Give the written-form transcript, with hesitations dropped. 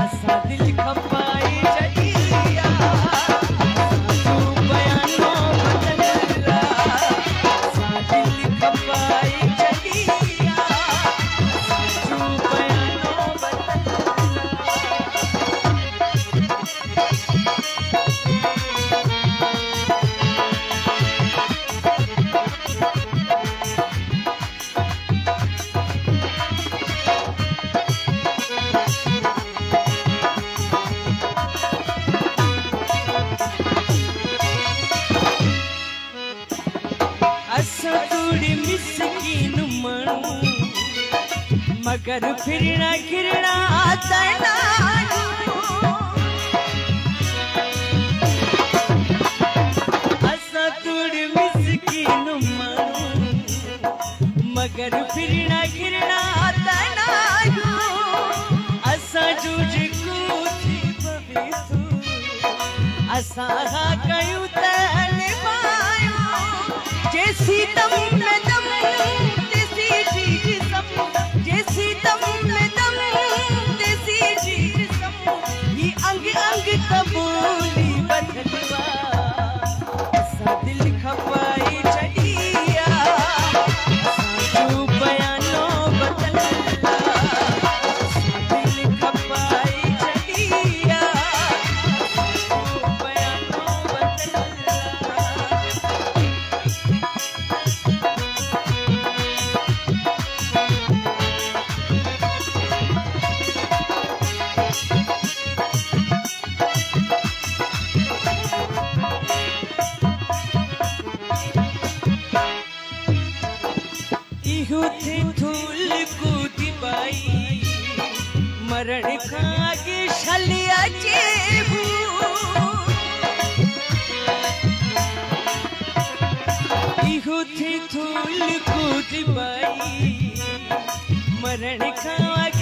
असा दिल खपाई जड़िया तू बयानो बदलला असा दिल खपाई जड़िया तू बयानो मगर फिरना गिरना तना असा तुड़ मिसकीन मानू मगर फिरना गिरना तना असा जूझ कूथी बबी तू असा हा कयूं तल मायो जैसी दम में दम जैसी चीज सब जैसी दम में दम जैसी चीज सब ये अंग अंग कबूली बदलवा असा दिल खपाई जड़िया असा तू बयानो बदलला असा दिल खपाई जड़िया असा तू बयानो बदलला थे धूल कूदी बाई मरण खागे शलिया जेबू इहो थे धूल कूदी बाई मरण खागे